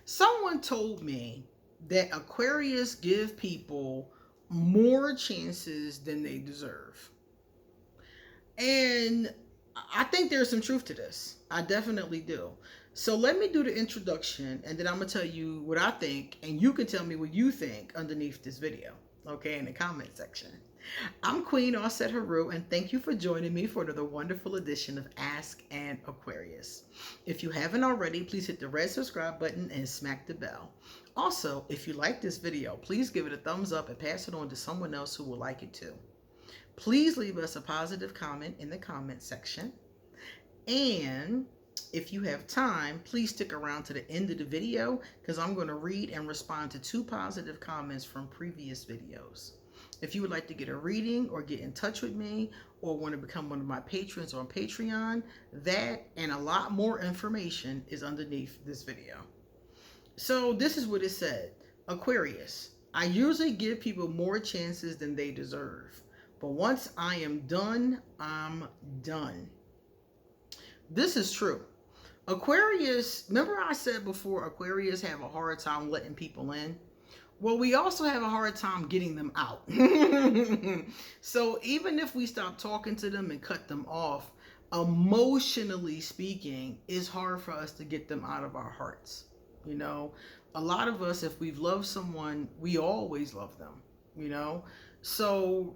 Someone told me that Aquarius give people more chances than they deserve. And I think there's some truth to this. I definitely do. So let me do the introduction and then I'm going to tell you what I think and you can tell me what you think underneath this video, okay, in the comment section. I'm Queen Offset Haru and thank you for joining me for another wonderful edition of Ask an Aquarius. If you haven't already, please hit the red subscribe button and smack the bell. Also, if you like this video, please give it a thumbs up and pass it on to someone else who will like it too. Please leave us a positive comment in the comment section. And if you have time, please stick around to the end of the video because I'm going to read and respond to 2 positive comments from previous videos. If you would like to get a reading or get in touch with me or want to become one of my patrons on Patreon, that and a lot more information is underneath this video. So this is what it said. Aquarius, I usually give people more chances than they deserve. But once I am done, I'm done. This is true. Aquarius, remember I said before, Aquarius have a hard time letting people in? Well, we also have a hard time getting them out. So even if we stop talking to them and cut them off, emotionally speaking, it's hard for us to get them out of our hearts. You know, a lot of us, if we've loved someone, we always love them, you know? So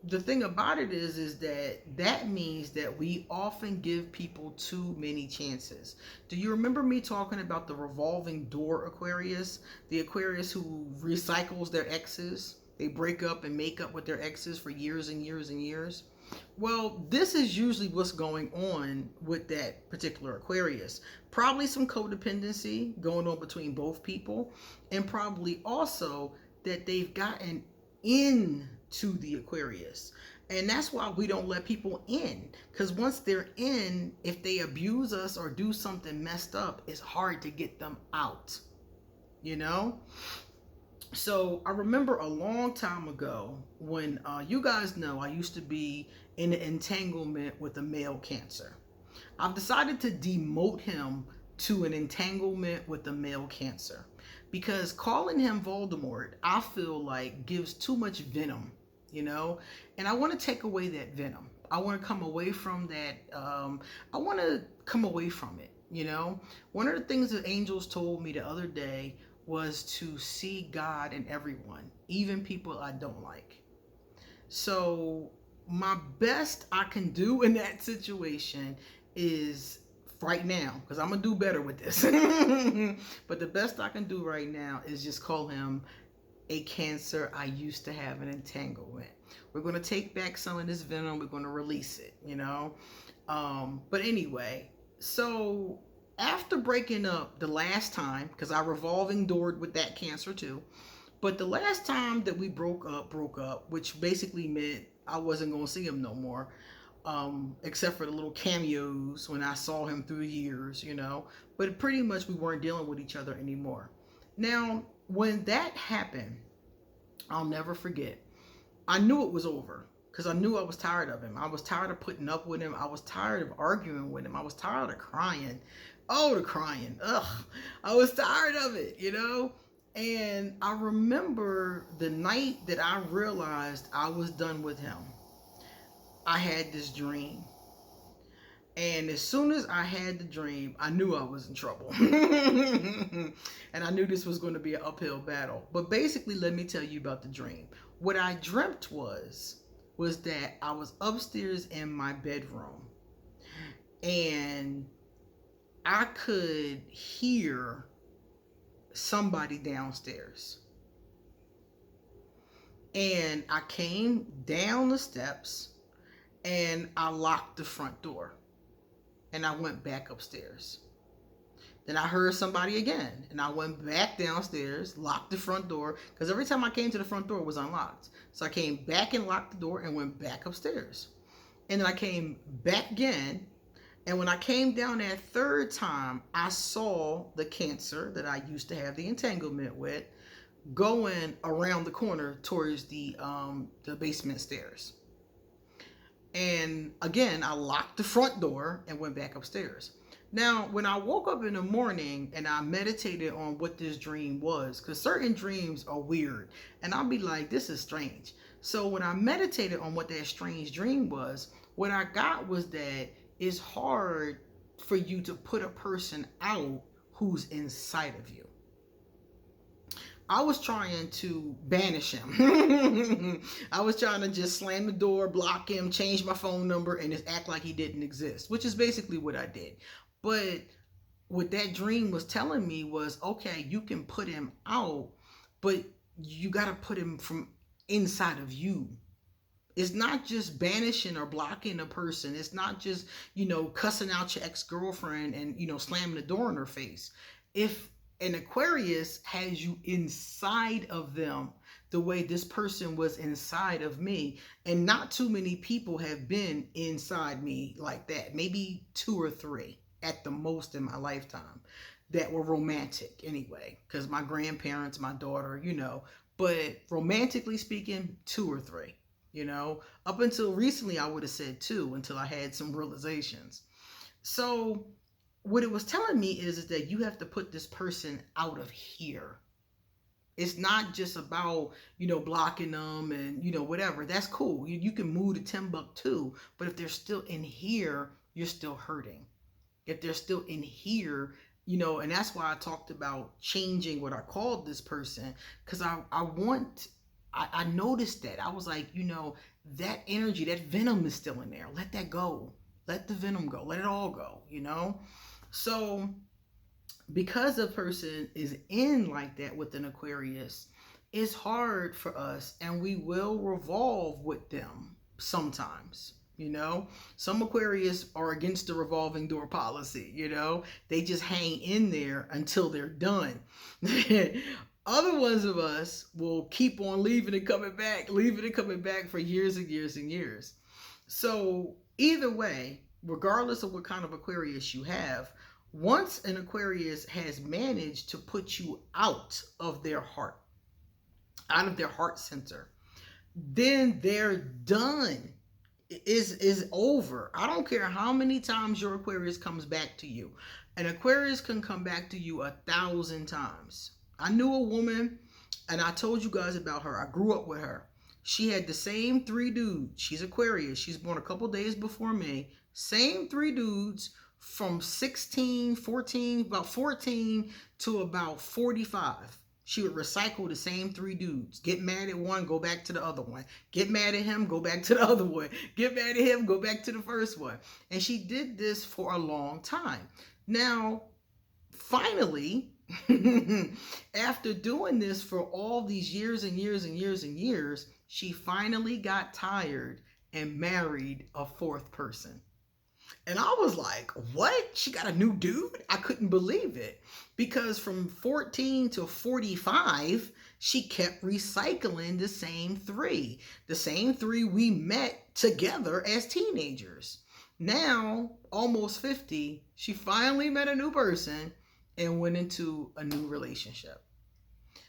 the thing about it is that means that we often give people too many chances. Do you remember me talking about the revolving door Aquarius? The Aquarius who recycles their exes. They break up and make up with their exes for years and years and years. Well, this is usually what's going on with that particular Aquarius. Probably some codependency going on between both people, and probably also that they've gotten into the Aquarius. And that's why we don't let people in, because once they're in, if they abuse us or do something messed up, it's hard to get them out, you know? So I remember a long time ago when you guys know I used to be in an entanglement with a male Cancer. I've decided to demote him to an entanglement with a male Cancer because calling him Voldemort, I feel like gives too much venom, you know, and I want to take away that venom. I want to come away from that. I want to come away from it, you know. One of the things that angels told me the other day was to see God in everyone, even people I don't like. So my best I can do in that situation is right now, because I'm gonna do better with this. But the best I can do right now is just call him a Cancer I used to have an entanglement. We're gonna take back some of this venom. We're gonna release it, you know. But anyway, so after breaking up the last time, because I revolving doored with that Cancer too, but the last time that we broke up, which basically meant I wasn't going to see him no more, except for the little cameos when I saw him through the years, you know, but pretty much we weren't dealing with each other anymore. Now, when that happened, I'll never forget, I knew it was over. Because I knew I was tired of him. I was tired of putting up with him. I was tired of arguing with him. I was tired of crying. Oh, the crying. Ugh. I was tired of it, you know? And I remember the night that I realized I was done with him. I had this dream. And as soon as I had the dream, I knew I was in trouble. And I knew this was going to be an uphill battle. But basically, let me tell you about the dream. What I dreamt was that I was upstairs in my bedroom and I could hear somebody downstairs. And I came down the steps and I locked the front door and I went back upstairs. Then I heard somebody again and I went back downstairs, locked the front door, because every time I came to the front door it was unlocked. So I came back and locked the door and went back upstairs. And then I came back again. And when I came down that third time, I saw the Cancer that I used to have the entanglement with going around the corner towards the basement stairs. And again, I locked the front door and went back upstairs. Now, when I woke up in the morning and I meditated on what this dream was, because certain dreams are weird, and I'll be like, this is strange. So when I meditated on what that strange dream was, what I got was that it's hard for you to put a person out who's inside of you. I was trying to banish him. I was trying to just slam the door, block him, change my phone number, and just act like he didn't exist, which is basically what I did. But what that dream was telling me was, okay, you can put him out, but you got to put him from inside of you. It's not just banishing or blocking a person. It's not just, cussing out your ex-girlfriend and, slamming the door in her face. If an Aquarius has you inside of them the way this person was inside of me, and not too many people have been inside me like that, maybe 2 or 3 at the most in my lifetime that were romantic anyway, because my grandparents, my daughter, but romantically speaking, 2 or 3. Up until recently, I would have said 2 until I had some realizations. So what it was telling me is that you have to put this person out of here. It's not just about, blocking them and, whatever. That's cool. You can move to Timbuktu, but if they're still in here, you're still hurting. If they're still in here, and that's why I talked about changing what I called this person, because I noticed that. I was like, that energy, that venom is still in there. Let that go. Let the venom go. Let it all go, So because a person is in like that with an Aquarius, it's hard for us, and we will revolve with them sometimes. Some Aquarius are against the revolving door policy. They just hang in there until they're done. Other ones of us will keep on leaving and coming back for years and years and years. So either way, regardless of what kind of Aquarius you have, once an Aquarius has managed to put you out of their heart center, then they're done. Is over. I don't care how many times your Aquarius comes back to you. An Aquarius can come back to you 1,000 times. I knew a woman, and I told you guys about her. I grew up with her. She had the same 3 dudes. She's Aquarius. She's born a couple days before me. Same 3 dudes from 16, 14, about 14 to about 45. She would recycle the same 3 dudes. Get mad at one, go back to the other one. Get mad at him, go back to the other one. Get mad at him, go back to the first one. And she did this for a long time. Now, finally, after doing this for all these years and years and years and years, she finally got tired and married a 4th person. And I was like, what? She got a new dude? I couldn't believe it. Because from 14 to 45, she kept recycling the same 3. The same 3 we met together as teenagers. Now, almost 50, she finally met a new person and went into a new relationship.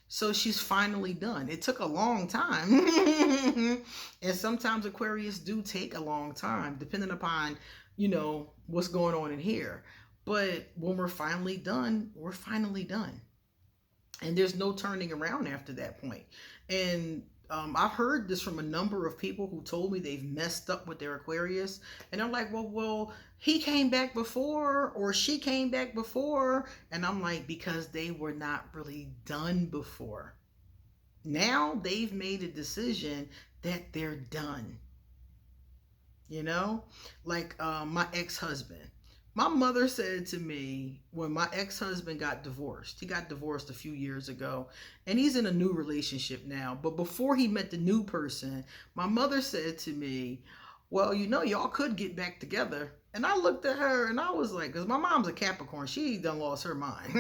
So she's finally done. It took a long time. And sometimes Aquarius do take a long time, depending upon, what's going on in here. But when we're finally done, we're finally done. And there's no turning around after that point. And I've heard this from a number of people who told me they've messed up with their Aquarius. And I'm like, well, he came back before, or she came back before. And I'm like, because they were not really done before. Now they've made a decision that they're done. Like my ex-husband. My mother said to me when my ex-husband got divorced, he got divorced a few years ago, and he's in a new relationship now. But before he met the new person, my mother said to me, well, y'all could get back together. And I looked at her and I was like, because my mom's a Capricorn, she done lost her mind.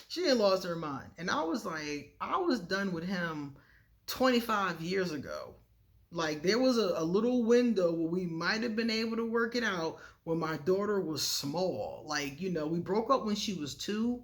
She done lost her mind. And I was like, I was done with him 25 years ago. Like, there was a little window where we might have been able to work it out when my daughter was small. Like, we broke up when she was 2.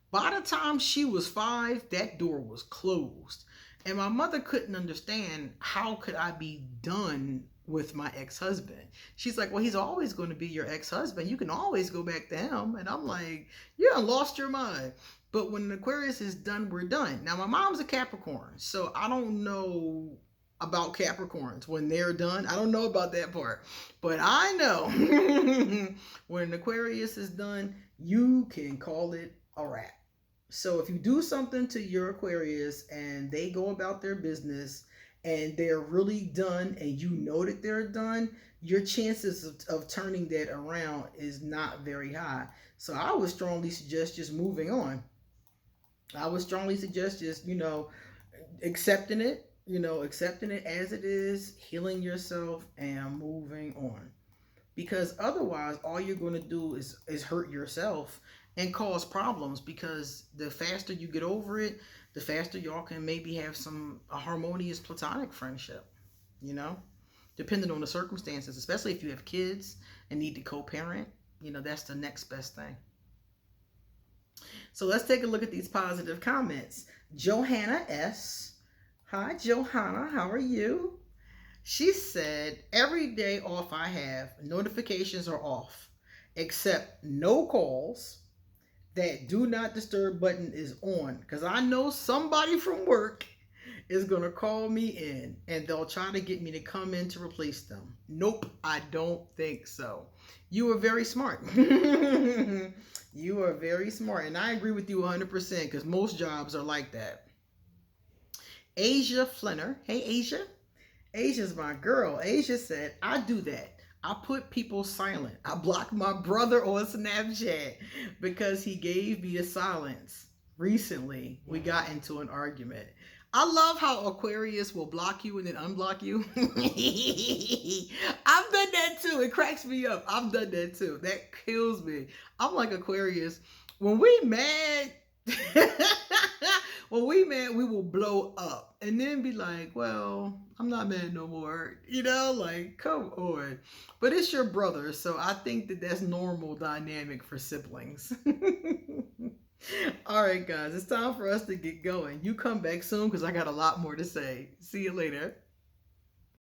By the time she was 5, that door was closed. And my mother couldn't understand how could I be done with my ex-husband. She's like, well, he's always going to be your ex-husband. You can always go back to him. And I'm like, you done lost your mind. But when an Aquarius is done, we're done. Now, my mom's a Capricorn, so I don't know about Capricorns when they're done. I don't know about that part. But I know when an Aquarius is done, you can call it a wrap. So if you do something to your Aquarius and they go about their business and they're really done and you know that they're done, your chances of turning that around is not very high. So I would strongly suggest just moving on. I would strongly suggest just, accepting it, accepting it as it is, healing yourself and moving on. Because otherwise, all you're going to do is hurt yourself and cause problems, because the faster you get over it, the faster y'all can maybe have a harmonious platonic friendship, depending on the circumstances, especially if you have kids and need to co-parent, that's the next best thing. So let's take a look at these positive comments. Johanna S. Hi, Johanna. How are you? She said, every day off I have, notifications are off, except no calls. That do not disturb button is on, because I know somebody from work is going to call me in and they'll try to get me to come in to replace them. Nope, I don't think so. You are very smart. You are very smart. And I agree with you 100%, because most jobs are like that. Asia Flinner. Hey, Asia. Asia's my girl. Asia said, I do that. I put people silent. I blocked my brother on Snapchat because he gave me a silence. Recently, we got into an argument. I love how Aquarius will block you and then unblock you. I've done that too. It cracks me up. I've done that too. That kills me. I'm like Aquarius. When we mad, we will blow up and then be like, well, I'm not mad no more. Like, come on. But it's your brother, so I think that that's normal dynamic for siblings. All right, guys, it's time for us to get going. You come back soon because I got a lot more to say. See you later.